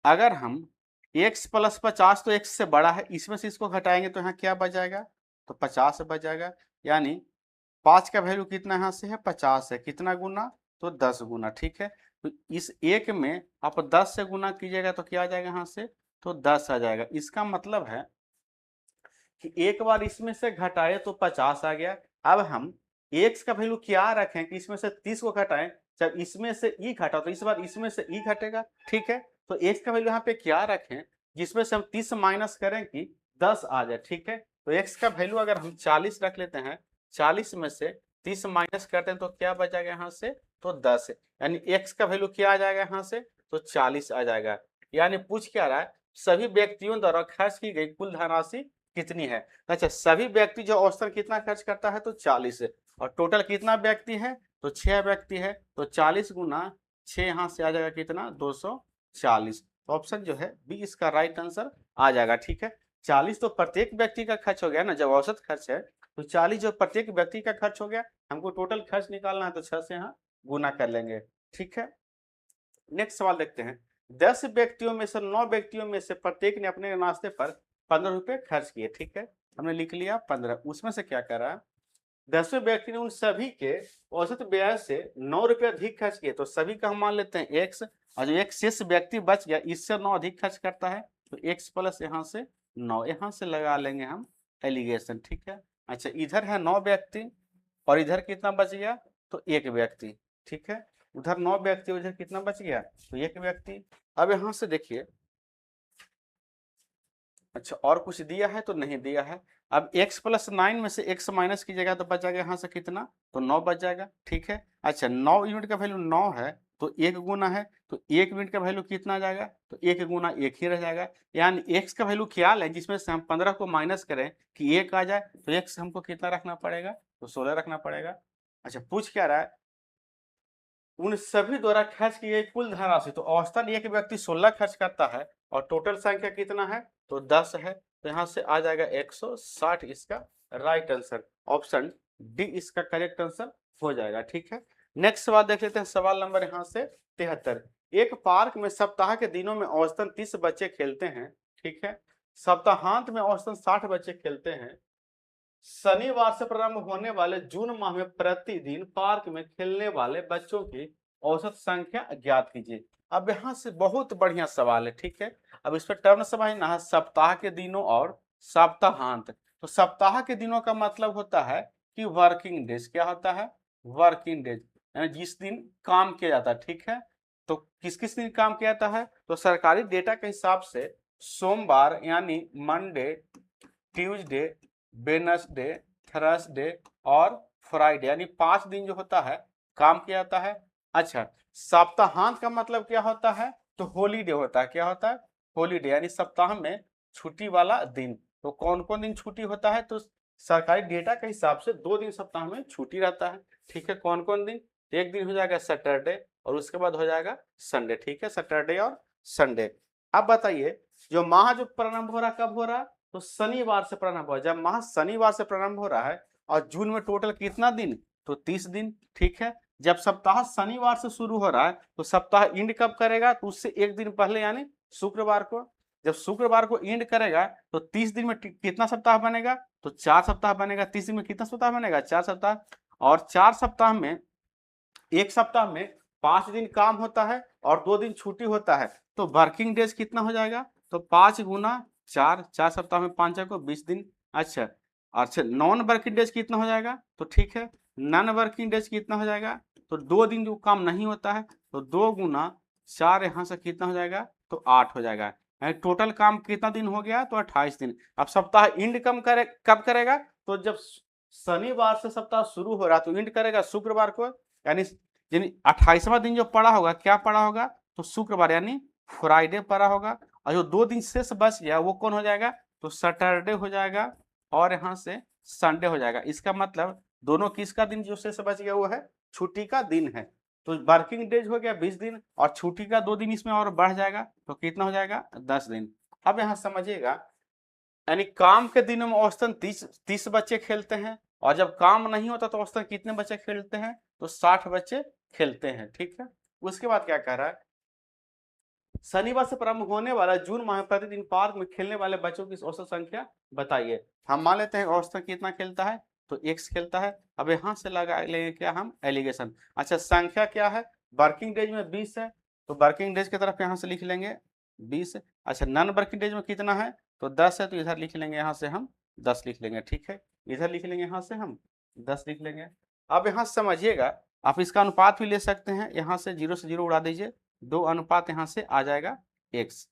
A: अगर हम x प्लस 50 तो x से बड़ा है, इसमें से इसको घटाएंगे तो यहाँ क्या बच जाएगा, तो 50 बच जाएगा, यानी 5 का वैल्यू कितना यहाँ से है 50 है, कितना गुना, तो 10 गुना, ठीक है। तो इस एक में आप 10 से गुना कीजिएगा तो क्या आ जाएगा यहाँ से, तो 10 आ जाएगा। इसका मतलब है कि एक बार इसमें से घटाए तो 50 आ गया। अब हम x का वैल्यू क्या रखें कि इसमें से 30 को घटाएं, जब इसमें से ई घटा तो इस बार इसमें से ई घटेगा, ठीक है। तो x का वैल्यू यहाँ पे क्या रखें जिसमें से हम 30 माइनस करें कि 10 आ जाए, ठीक है। तो x का वैल्यू अगर हम 40 रख लेते हैं, 40 में से 30 माइनस करते हैं तो क्या बचेगा यहाँ से, तो 10, यानी x का वैल्यू क्या आ जाएगा यहाँ से, तो 40 आ जाएगा। यानी पूछ क्या रहा है, सभी व्यक्तियों द्वारा खर्च की गई कुल धनराशि कितनी है। अच्छा, सभी व्यक्ति जो औसतन कितना खर्च करता है, तो 40 है, और टोटल कितना व्यक्ति है, तो 6 व्यक्ति है, तो 40 गुना 6 यहाँ से आ जाएगा कितना 240। ऑप्शन जो है बी इसका राइट आंसर आ जाएगा, ठीक है। 40 तो प्रत्येक व्यक्ति का खर्च हो गया ना, जब औसत खर्च है तो 40 जो प्रत्येक व्यक्ति का खर्च हो गया, हमको टोटल खर्च निकालना है तो 6 से यहाँ गुना कर लेंगे, ठीक है। नेक्स्ट सवाल देखते हैं, 10 व्यक्तियों में से 9 व्यक्तियों में से प्रत्येक ने अपने नाश्ते पर 15 रुपए खर्च किए, ठीक है। हमने लिख लिया 15, उसमें से क्या करा, 10वें व्यक्ति ने उन सभी के औसत व्यय से 9 रुपए अधिक खर्च किए, तो सभी का हम मान लेते हैं x, और जो एक शेष व्यक्ति बच गया इससे 9 अधिक खर्च करता है, तो x प्लस यहाँ से 9, यहाँ से लगा लेंगे हम एलिगेशन, ठीक है। अच्छा, इधर है 9 व्यक्ति और इधर कितना बच गया, तो 1 व्यक्ति, ठीक है। उधर 9 व्यक्ति, उधर कितना बच गया, तो 1 व्यक्ति। अब यहाँ से देखिए, अच्छा, और कुछ दिया है तो नहीं दिया है। अब x प्लस 9 में से x माइनस कीजिएगा तो बच जाएगा यहाँ से कितना, तो 9 बच जाएगा। ठीक है, अच्छा 9 यूनिट का वैल्यू 9 है तो 1 गुना है, तो 1 यूनिट का वैल्यू कितना आ जाएगा, तो 1 गुना 1 ही रह जाएगा। यानी x का वैल्यू क्या है जिसमें से हम 15 को माइनस करें कि 1 आ जाए, तो x हमको कितना रखना पड़ेगा, तो 16 रखना पड़ेगा। अच्छा पूछ क्या रहा है, उन सभी द्वारा खर्च की गई कुल धनराशि, तो औसतन एक व्यक्ति 16 खर्च करता है और टोटल संख्या कितना है, तो 10 है। तो यहाँ से आ जाएगा 160 इसका राइट आंसर, ऑप्शन डी इसका करेक्ट आंसर हो जाएगा। ठीक है, नेक्स्ट सवाल देख लेते हैं, सवाल नंबर यहाँ से 73। एक पार्क में सप्ताह के दिनों में औसतन 30 बच्चे खेलते हैं। ठीक है, सप्ताहांत में औसतन 60 बच्चे खेलते हैं। शनिवार से प्रारंभ होने वाले जून माह में प्रतिदिन पार्क में खेलने वाले बच्चों की औसत संख्या ज्ञात कीजिए। अब यहाँ से बहुत बढ़िया सवाल है। ठीक है, अब इस पर टर्म समझना है, सप्ताह के दिनों और सप्ताहांत। तो सप्ताह के दिनों का मतलब होता है कि वर्किंग डेज, क्या होता है, वर्किंग डेज, यानी जिस दिन काम किया जाता है। ठीक है, तो किस किस दिन काम किया जाता है, तो सरकारी डेटा के हिसाब से सोमवार यानी मंडे, ट्यूसडे, वेडनेसडे, थर्सडे और फ्राइडे, यानी 5 दिन जो होता है काम किया जाता है। अच्छा, सप्ताहांत का मतलब क्या होता है, तो हॉलीडे होता है, क्या होता है, हॉलीडे, यानी सप्ताह में छुट्टी वाला दिन। तो कौन कौन दिन छुट्टी होता है, तो सरकारी डेटा के हिसाब से 2 दिन सप्ताह में छुट्टी रहता है। ठीक है, कौन कौन दिन, एक दिन हो जाएगा सैटरडे और उसके बाद हो जाएगा संडे। ठीक है, सैटरडे और संडे। अब बताइए, जो माह जो प्रारंभ हो रहा है कब हो रहा है, तो शनिवार से प्रारंभ हो रहा है। जब माह शनिवार से प्रारंभ हो रहा है और जून में टोटल कितना दिन, तो 30 दिन। ठीक है, जब सप्ताह शनिवार से शुरू हो रहा है तो सप्ताह एंड कब करेगा, तो उससे एक दिन पहले यानी शुक्रवार को। जब शुक्रवार को एंड करेगा तो 30 दिन में कितना सप्ताह बनेगा, तो 4 सप्ताह बनेगा। 30 दिन में कितना सप्ताह बनेगा, 4 सप्ताह। और 4 सप्ताह में, एक सप्ताह में 5 दिन काम होता है और 2 दिन छुट्टी होता है, तो वर्किंग डेज कितना हो जाएगा, तो 5 गुना 4, 4 सप्ताह में 5 को 20 दिन। अच्छा, अच्छा नॉन वर्किंग डेज कितना हो जाएगा, तो ठीक है, नॉन वर्किंग डेज कितना हो जाएगा, तो 2 दिन जो काम नहीं होता है, तो 2 गुना 4 यहाँ से कितना हो जाएगा, तो 8 हो जाएगा। टोटल काम कितना दिन हो गया, तो 28 दिन। अब सप्ताह एंड कब करेगा, तो जब शनिवार से सप्ताह शुरू हो रहा तो एंड करेगा शुक्रवार को, यानी 28वां दिन जो पड़ा होगा, क्या पड़ा होगा, तो शुक्रवार यानी फ्राइडे पड़ा होगा। और जो 2 दिन शेष बच गया वो कौन हो जाएगा, तो सैटरडे हो जाएगा और यहाँ से संडे हो जाएगा। इसका मतलब दोनों किसका दिन जो शेष बच गया वो है छुट्टी का दिन है। तो वर्किंग डेज हो गया 20 दिन और छुट्टी का 2 दिन इसमें और बढ़ जाएगा, तो कितना हो जाएगा, 10 दिन। अब यहाँ समझिएगा, यानी काम के दिनों में औसतन 30 बच्चे खेलते हैं और जब काम नहीं होता तो औसतन कितने बच्चे खेलते हैं, तो 60 बच्चे खेलते हैं। ठीक है, उसके बाद क्या कह रहा है, शनिवार से प्रारंभ होने वाला जून माह में प्रतिदिन पार्क में खेलने वाले बच्चों की औसत संख्या बताइए। हम मान लेते हैं औसतन कितना खेलता है, तो x खेलता है। अब यहाँ से लगा लेंगे क्या हम, एलिगेशन। अच्छा, संख्या क्या है, वर्किंग डेज में 20 है, तो वर्किंग डेज की तरफ यहाँ से लिख लेंगे 20। अच्छा, नॉन वर्किंग डेज में कितना है, तो 10 है, तो इधर लिख लेंगे, यहाँ से हम 10 लिख लेंगे। ठीक है, इधर लिख लेंगे, यहाँ से हम 10 लिख लेंगे। अब यहाँ समझिएगा, आप इसका अनुपात भी ले सकते हैं, यहाँ से 0 से 0 उड़ा दीजिए, 2 अनुपात यहाँ से आ जाएगा x,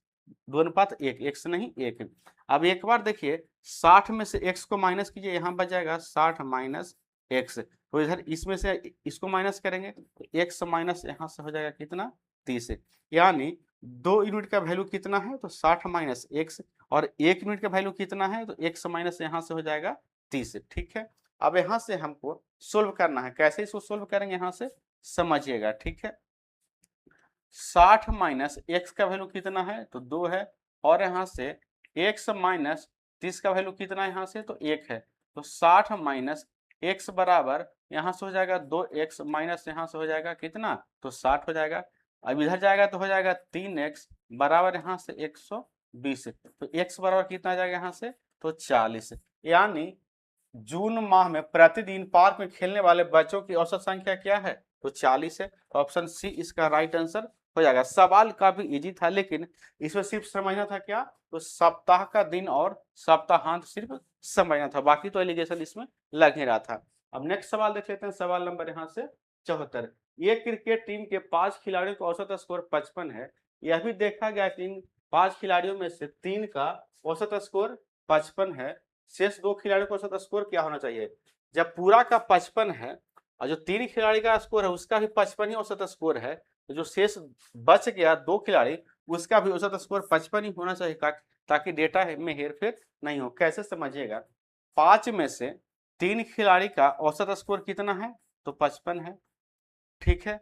A: 2 अनुपात 1, x नहीं 1। अब एक बार देखिए, 60 में से x को माइनस कीजिए, यहाँ बच जाएगा 60 माइनस x। तो इधर इसमें से इसको माइनस करेंगे तो x माइनस यहाँ से हो जाएगा कितना, 30। यानी 2 यूनिट का वैल्यू कितना है, तो 60 माइनस x, और 1 यूनिट का वैल्यू कितना है, तो x माइनस यहाँ से हो जाएगा 30। ठीक है, अब यहाँ से हमको सोल्व करना है, कैसे इसको सोल्व करेंगे यहाँ से समझिएगा। ठीक है, 60 माइनस एक्स का वैल्यू कितना है, तो 2 है, और यहाँ से x माइनस 30 का वैल्यू कितना है यहाँ से, तो 1 है। तो 60 माइनस एक्स बराबर यहाँ से हो जाएगा 2x माइनस यहाँ से हो जाएगा कितना, तो 60 हो जाएगा। अब इधर जाएगा तो हो जाएगा 3x बराबर यहाँ से 120। तो x बराबर कितना आ जाएगा यहाँ से, तो 40। यानी जून माह में प्रतिदिन पार्क में खेलने वाले बच्चों की औसत संख्या क्या है, तो 40 है। तो ऑप्शन सी इसका राइट आंसर हो जाएगा। सवाल काफी इजी था, लेकिन इसमें सिर्फ समझना था क्या, तो सप्ताह का दिन और सप्ताहांत सिर्फ समझना था, बाकी तो एलिगेशन इसमें लग ही रहा था। अब नेक्स्ट सवाल देख लेते हैं, सवाल नंबर यहाँ से 74। ये क्रिकेट टीम के 5 खिलाड़ियों का औसत स्कोर 55 है। यह भी देखा गया कि इन 5 खिलाड़ियों में से 3 का औसत स्कोर 55 है, शेष 2 खिलाड़ियों का औसत स्कोर क्या होना चाहिए? जब पूरा का 55 है और जो 3 खिलाड़ी का स्कोर है उसका भी 55 ही औसत स्कोर है, तो जो शेष बच गया 2 खिलाड़ी उसका भी औसत स्कोर 55 ही होना चाहिए, ताकि डेटा में हेरफेर नहीं हो। कैसे समझिएगा, 5 में से 3 खिलाड़ी का औसत स्कोर कितना है? तो 55 है, ठीक है।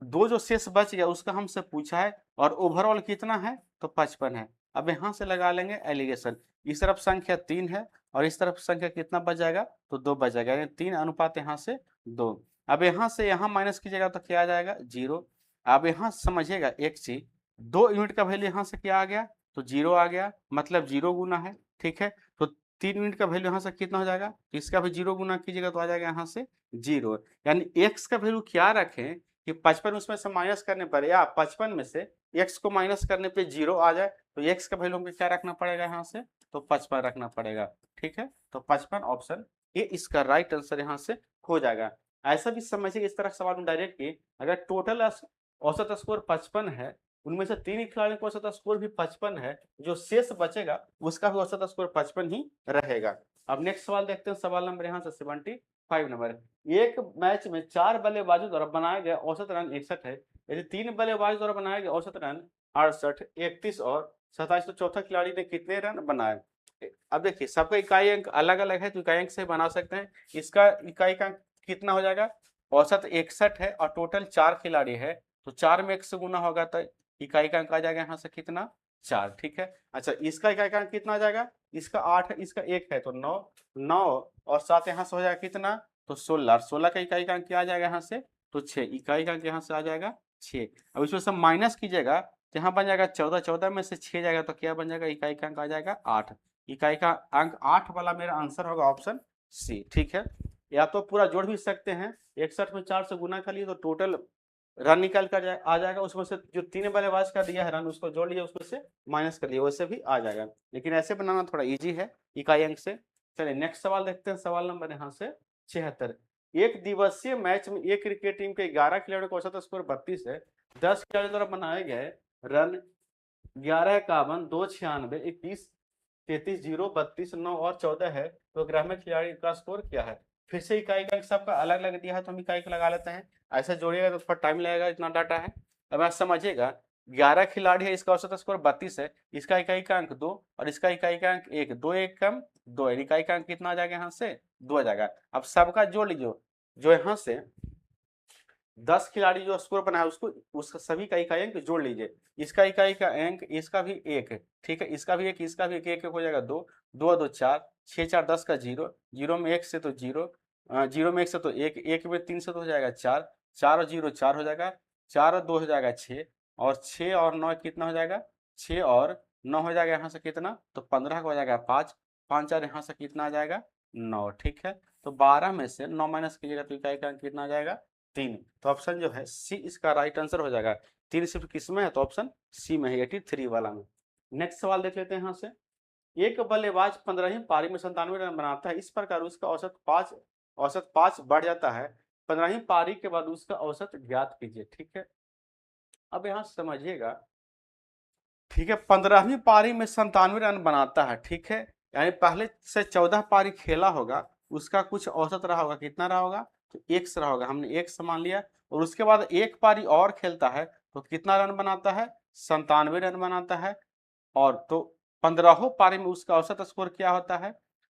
A: 2 जो शेष बच गया उसका हमसे पूछा है और ओवरऑल कितना है? तो 55 है। अब यहाँ से लगा लेंगे एलिगेशन, इस तरफ संख्या 3 है और इस तरफ संख्या कितना बच जाएगा? तो 2 बच जाएगा, यानी 3 अनुपात यहाँ से 2। अब यहाँ से यहाँ माइनस कीजिएगा तो क्या आ जाएगा? 0। अब यहाँ समझिएगा एक चीज, 2 यूनिट का वैल्यू यहाँ से क्या आ गया? तो 0 आ गया, मतलब 0 गुना है, ठीक है। तो 3 यूनिट का वैल्यू यहाँ से कितना हो जाएगा? तो इसका भी 0 गुना कीजिएगा तो आ जाएगा यहाँ से 0। यानी x का वैल्यू क्या रखें कि 55 उसमें से माइनस करने पर, या 55 में से x को माइनस करने पे 0 आ जाए, तो x का वैल्यू हमको क्या रखना पड़ेगा यहाँ से? तो 55 रखना पड़ेगा, ठीक है। तो 55 ऑप्शन ए इसका राइट आंसर यहाँ से हो जाएगा। ऐसा भी समझिए, इस तरह सवाल में डायरेक्ट की अगर टोटल औसत स्कोर 55 है, उनमें से 3 खिलाड़ियों का औसत स्कोर भी 55 है, जो शेष बचेगा उसका भी औसत स्कोर 55 ही रहेगा। अब नेक्स्ट सवाल देखते हैं, सवाल नंबर यहाँ से 75 नंबर। एक मैच में 4 बल्लेबाजों द्वारा बनाया गया औसत रन 61 है, यदि 3 बल्लेबाजों द्वारा बनाया गया औसत रन 68, 31 और 27, तो चौथा खिलाड़ी ने कितने रन बनाए? अब देखिए सबका इकाई अंक अलग अलग है, तो इकाई अंक से बना सकते हैं। इसका इकाई का अंक कितना हो जाएगा? औसत 61 है और टोटल 4 खिलाड़ी है, तो 4 में 1 से गुना होगा तो इकाई का अंक आ जाएगा यहाँ से कितना? 4, ठीक है। अच्छा, इसका इकाई का अंक कितना आ जाएगा? इसका 8 है, इसका 1 है, तो 9, 9 और 7 यहाँ से हो जाएगा कितना? तो 16, 16 का इकाई का अंक क्या आ जाएगा यहाँ से? तो 6, इकाई का अंक यहाँ से आ जाएगा 6। अब इसमें सब माइनस कीजिएगा तो यहाँ बन जाएगा 14, 14 में से 6 जाएगा तो क्या बन जाएगा? इकाई का अंक आ जाएगा 8। इकाई का अंक 8 वाला मेरा आंसर होगा ऑप्शन सी, ठीक है। या तो पूरा जोड़ भी सकते हैं, 61 में 4 से गुना कर लिए तो टोटल रन निकाल कर आ जाएगा, उसमें से जो 3 बल्लेबाज का दिया है रन उसको जोड़ लिया, उसमें से माइनस कर लिया, वैसे भी आ जाएगा। लेकिन ऐसे बनाना थोड़ा इजी है इकाई अंक से। चलिए नेक्स्ट सवाल देखते हैं, सवाल नंबर यहाँ से 76। एक दिवसीय मैच में एक क्रिकेट टीम के 11 खिलाड़ियों का औसत स्कोर 32 है, 10 खिलाड़ियों द्वारा बनाए गए रन 11 51 2 96 21 33 0 32 9 और 14 है, तो ग्रामीण खिलाड़ी का स्कोर क्या है? फिर से इकाई का सबका अलग अलग दिया है तो हम इकाई का लगा लेते हैं, ऐसा जोड़िएगा तो थोड़ा टाइम लगेगा, इतना डाटा है। अब आप समझिएगा 11 खिलाड़ी है, इसका औसत स्कोर 32 है, इसका इकाई का अंक 2 और इसका इकाई का अंक 1, 2 1 कम 2, इकाई का अंक कितना आ जाएगा यहाँ से? 2 आ जाएगा। अब सबका जोड़ लीजिए, जो यहाँ से 10 खिलाड़ी जो स्कोर बनाया उसको उसका सभी का इकाई अंक जोड़ लीजिए, इसका इकाई का अंक इसका भी 1 है, ठीक है, इसका भी 1, इसका भी 1 हो जाएगा 2, 2 2 4, 6 4 10 का 0, 0 में 1 से तो 0, 0 में 1 से तो 1, 1 में 3 से तो हो जाएगा 4, 4 और 0 4 हो जाएगा, 4 और 2 हो जाएगा 6 और 6 और 9 कितना हो जाएगा? 6 और 9 हो जाएगा यहाँ से कितना? तो 15 का हो जाएगा 5, 5 और यहाँ से कितना आ जाएगा? 9, ठीक है। तो 12 में से 9 माइनस कीजिएगा तो इकाई का अंक कितना आ जाएगा? 3। तो ऑप्शन जो है सी इसका राइट आंसर हो जाएगा। 3 सिर्फ किस में है? तो ऑप्शन सी में है, 83 वाला में। नेक्स्ट सवाल देख लेते हैं यहाँ से। एक बल्लेबाज 15वीं पारी में 97 रन बनाता है, इस प्रकार उसका औसत 5 बढ़ जाता है, 15वीं पारी के बाद उसका औसत ज्ञात कीजिए, ठीक है। अब यहाँ समझिएगा, ठीक है, 15वीं पारी में 97 रन बनाता है, ठीक है, यानी पहले से 14 पारी खेला होगा, उसका कुछ औसत रहा होगा, कितना रहा होगा? तो 1 रहा होगा, हमने 1 मान लिया, और उसके बाद एक पारी और खेलता है तो कितना रन बनाता है? 97 रन बनाता है। और तो 15वीं पारी में उसका औसत स्कोर क्या होता है?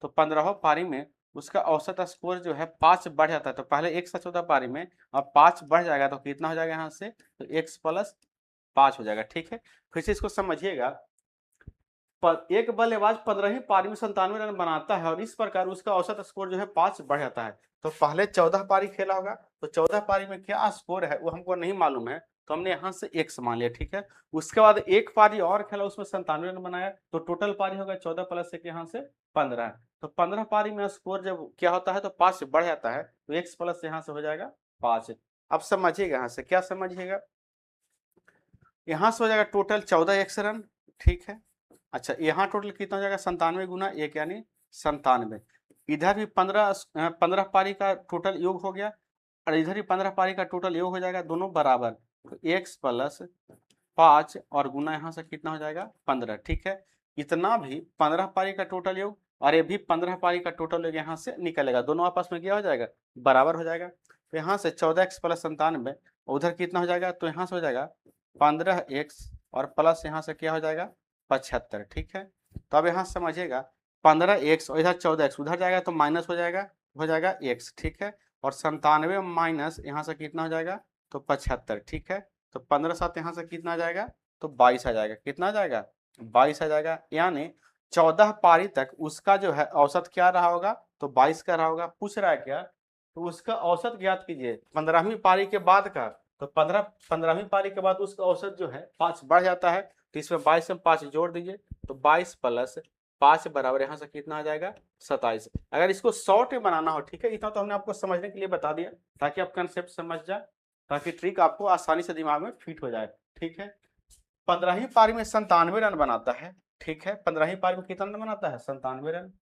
A: तो 15वीं पारी में उसका औसत स्कोर जो है 5 बढ़ जाता है, तो पहले 1 से 14 पारी में अब 5 बढ़ जाएगा तो कितना हो जाएगा यहाँ से? तो x + 5 हो जाएगा, ठीक है। फिर से इसको समझिएगा, एक बल्लेबाज 15वीं पारी में 97 रन बनाता है और इस प्रकार उसका औसत स्कोर जो है 5 बढ़ जाता है, तो पहले 14 पारी खेला होगा, तो 14 पारी में क्या स्कोर है वो हमको नहीं मालूम है, तो हमने यहाँ से 1 मान लिया, ठीक है। उसके बाद एक पारी और खेला, उसमें 97 रन बनाया, तो टोटल पारी होगा 14 + 1 यहाँ से 15, तो 15 पारी में स्कोर जब क्या होता है तो 5 से बढ़ जाता है, तो x + यहाँ से हो जाएगा 5। अब समझिएगा यहाँ से क्या समझिएगा, यहाँ से हो जाएगा टोटल 14 x रन, ठीक है। अच्छा, यहाँ टोटल कितना हो जाएगा? 97 गुना 1 यानी 97। इधर भी 15 पारी का टोटल योग हो गया और इधर भी 15 पारी का टोटल योग हो जाएगा, दोनों बराबर, तो x + 5 और गुना यहाँ से कितना हो जाएगा 15, ठीक है। इतना भी 15 पारी का टोटल योग और ये भी 15 पारी का टोटल योग यहाँ से निकलेगा, दोनों आपस में क्या हो जाएगा, बराबर हो जाएगा। तो यहाँ से 14x प्लस 97, उधर कितना हो जाएगा, तो यहाँ से हो जाएगा 15x और प्लस यहाँ से क्या हो जाएगा 75, ठीक है। तो अब यहाँ समझिएगा 15x और इधर 14x उधर जाएगा तो माइनस हो जाएगा x, ठीक है। और 97 माइनस यहाँ से कितना हो जाएगा, तो 75, ठीक है। तो 15 साथ यहाँ से कितना आ जाएगा, तो 22 आ जाएगा, कितना आ जाएगा 22 आ जाएगा। यानी 14 पारी तक उसका जो है औसत क्या रहा होगा, तो 22 का रहा होगा। पूछ रहा है क्या, तो उसका औसत ज्ञात कीजिए 15वीं पारी के बाद का। तो 15वीं पारी के बाद उसका औसत जो है 5 बढ़ जाता है, तो इसमें 22 में 5 जोड़ दीजिए, तो 22 प्लस 5 बराबर यहाँ से कितना आ जाएगा 27। अगर इसको शॉर्ट में बनाना हो, ठीक है, इतना तो हमने आपको समझने के लिए बता दिया ताकि आप कंसेप्ट समझ जाए, ताकि ट्रिक आपको आसानी से दिमाग में फिट हो जाए, ठीक है। 15वीं पारी में 97 रन बनाता है, ठीक है। 15वीं पारी में कितना रन बनाता है, 97 रन।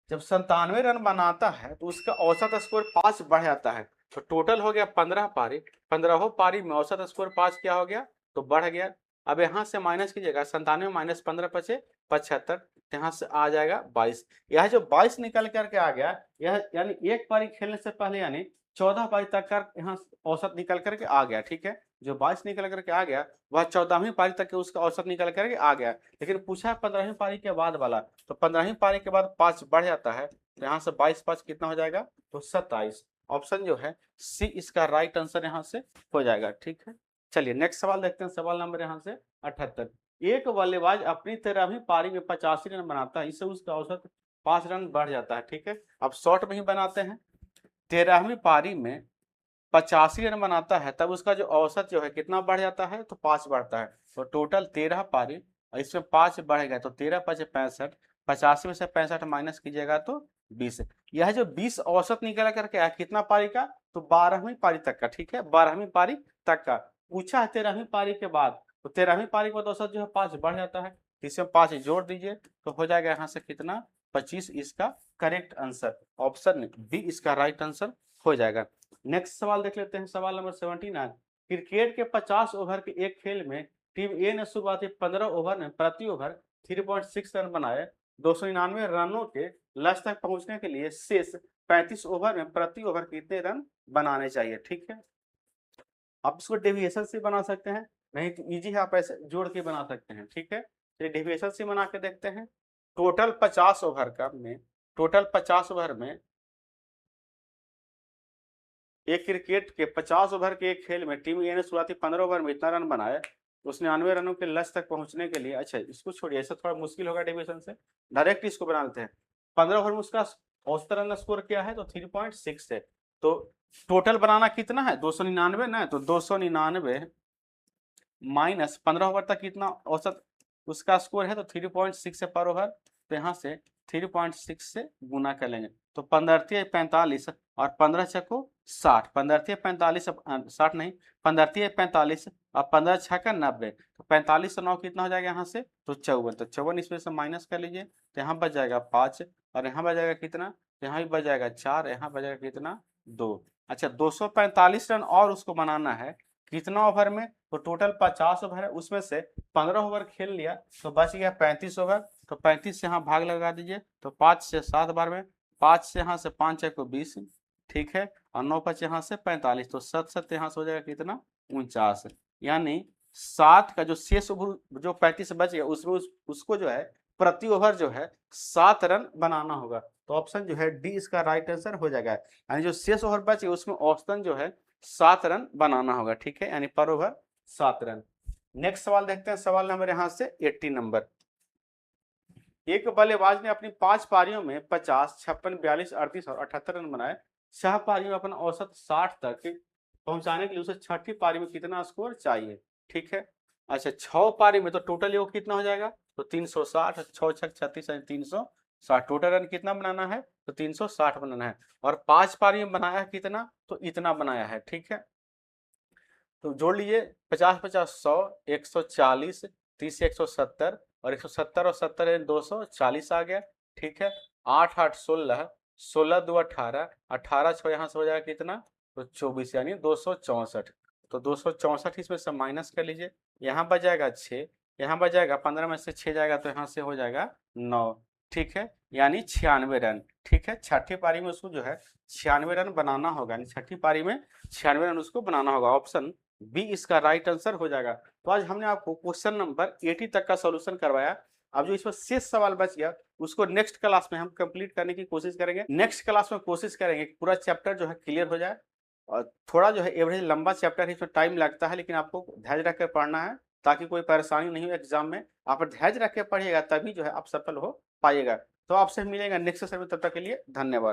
A: जब 97 रन बनाता है तो उसका औसत स्कोर 5 बढ़ जाता है, तो टोटल हो गया 15 पारी, 15 पारी में औसत स्कोर 5 क्या हो गया, तो बढ़ गया। अब यहाँ से माइनस कीजिएगा, 97 माइनस 15 बचे 75, यहाँ से आ जाएगा 22। यह जो 22 निकल करके आ गया, यह यानी एक पारी खेलने से पहले यानी 14 पारी तक का यहाँ औसत निकल करके आ गया, ठीक है। जो 22 निकल करके आ गया वह 14वीं पारी तक के उसका औसत निकल करके आ गया। लेकिन पूछा है 15वीं पारी के बाद वाला, तो 15वीं पारी के बाद 5 बढ़ जाता है, तो यहाँ से 22 5 कितना हो जाएगा, तो 27। ऑप्शन जो है सी इसका राइट आंसर यहाँ से हो जाएगा, ठीक है। चलिए नेक्स्ट सवाल देखते हैं, सवाल नंबर यहाँ से 78। एक बल्लेबाज अपनी 13वीं पारी में 85 रन बनाता है, इससे उसका औसत 5 रन बढ़ जाता है, ठीक है। अब शॉर्ट में ही बनाते हैं। 13वीं पारी में 85 रन बनाता है, तब उसका जो औसत जो है कितना बढ़ जाता है, तो 5 बढ़ता है। तो टोटल 13 पारी और इसमें 5 बढ़ेगा, तो 13 5 65, 85 में से 65 माइनस कीजिएगा तो 20। यह जो 20 औसत निकल करके आया कितना पारी का, तो 12वीं पारी तक का, ठीक है, 12वीं पारी तक का। पूछा है 13वीं पारी के बाद, तो 13वीं पारी के बाद औसत जो है 5 बढ़ जाता है, इसमें 5 जोड़ दीजिए तो हो जाएगा यहाँ से कितना, 25। इसका करेक्ट आंसर ऑप्शन बी इसका राइट आंसर हो जाएगा। नेक्स्ट सवाल देख लेते हैं, सवाल नंबर 79। क्रिकेट के 50 ओवर के एक खेल में टीम ए ने शुरुआती 15 ओवर में प्रति ओवर 3.6 रन बनाए। 299 रनों के लक्ष्य तक पहुंचने के लिए शेष 35 ओवर में प्रति ओवर कितने रन बनाने चाहिए, ठीक है। आप इसको डेविएशन से बना सकते हैं, नहीं तो इजी है, आप ऐसे जोड़ के बना सकते हैं, ठीक है। तो डेविएशन से बना के देखते हैं। टोटल 50 ओवर का में टोटल 50 ओवर में एक क्रिकेट के 50 ओवर के एक खेल में टीम ए ने शुरुआती 15 ओवर में इतना रन बनाया, उसने 99 रनों के लक्ष्य तक पहुंचने के लिए, अच्छा इसको छोड़िए, ऐसा थोड़ा मुश्किल होगा डेविएशन से, डायरेक्ट इसको बना लेते हैं। 15 ओवर में उसका औसत रन स्कोर क्या है, तो 3.6 है। तो टोटल बनाना कितना है, 299 ना, तो 299 माइनस 15 ओवर तक कितना औसत उसका स्कोर है, तो 3.6 है पर ओवर, तो यहाँ से 3.6 से गुना कर लेंगे, तो 15 45 और 15 छको 60, 15 45 60 नहीं, 15 45 और 15 छक्का 90, तो 45 से 9 कितना हो जाएगा यहाँ से, तो 54, तो 54 इसमें से माइनस कर लीजिए, तो यहाँ बच जाएगा 5 और यहाँ बच जाएगा कितना, तो यहाँ भी बच जाएगा 4, यहाँ बच जाएगा कितना 2। अच्छा 245 रन और उसको बनाना है कितना ओवर में, तो टोटल 50 ओवर है, उसमें से 15 ओवर खेल लिया तो बच गया 35 ओवर, तो 35 से यहाँ भाग लगा दीजिए, तो 5 से 7 बार में, 5 से यहाँ से 5 को 20, ठीक है, और 9 5 यहाँ से 45, तो 7 7 यहाँ से हो जाएगा कितना 49। यानी 7 का जो शेष ओवर जो 35 बच गया उसमें उसको जो है प्रति ओवर जो है 7 रन बनाना होगा, तो ऑप्शन जो है डी इसका राइट आंसर हो जाएगा। यानी जो शेष ओवर बचे उसमें औसतन जो है 7 रन बनाना होगा, ठीक है, यानी पर ओवर 7 रन। नेक्स्ट सवाल देखते हैं, सवाल नंबर यहाँ से 80 नंबर। एक बल्लेबाज ने अपनी 5 पारियों में 50 56 42 38 और 78 रन बनाए। 6 पारियों में अपना औसत 60 तक पहुंचाने के लिए उसे छठी पारी में कितना स्कोर चाहिए, ठीक है। अच्छा 6 पारी में तो टोटल योग कितना हो जाएगा, तो 360, 6 6 36 360, टोटल रन कितना बनाना है, तो 360 बनाना है, और 5 पारी में बनाया है कितना, तो इतना बनाया है, ठीक है। तो जोड़ लीजिए 50 50 100 140 30 170 और 170 और 70 240 आ गया, ठीक है। 8 8 16 16 2 18 18 6 यहाँ से हो जाएगा कितना, तो 24, यानी 264। तो 264 इसमें से माइनस कर लीजिए, यहाँ बच जाएगा 6, यहाँ बच जाएगा 15 में से 6 जाएगा तो यहाँ से हो जाएगा 9। ठीक है, यानी 96 रन। ठीक है, छठी पारी में उसको जो है 96 रन बनाना होगा, यानी छठी पारी में 96 रन उसको बनाना होगा। ऑप्शन बी इसका राइट आंसर हो जाएगा। तो आज हमने आपको क्वेश्चन नंबर 80 तक का सॉल्यूशन करवाया। अब जो इसमें शेष सवाल बच गया उसको नेक्स्ट क्लास में हम कंप्लीट करने की कोशिश करेंगे। नेक्स्ट क्लास में कोशिश करेंगे कि पूरा चैप्टर जो है क्लियर हो जाए। और थोड़ा जो है एवरेज लंबा चैप्टर है, इसमें टाइम लगता है, लेकिन आपको धैर्य रख कर पढ़ना है ताकि कोई परेशानी नहीं हो एग्जाम में। आप धैर्य रख के पढ़िएगा तभी जो है आप सफल हो पाइएगा। तो आपसे मिलेगा नेक्स्ट सेशन में, तब तक के लिए धन्यवाद।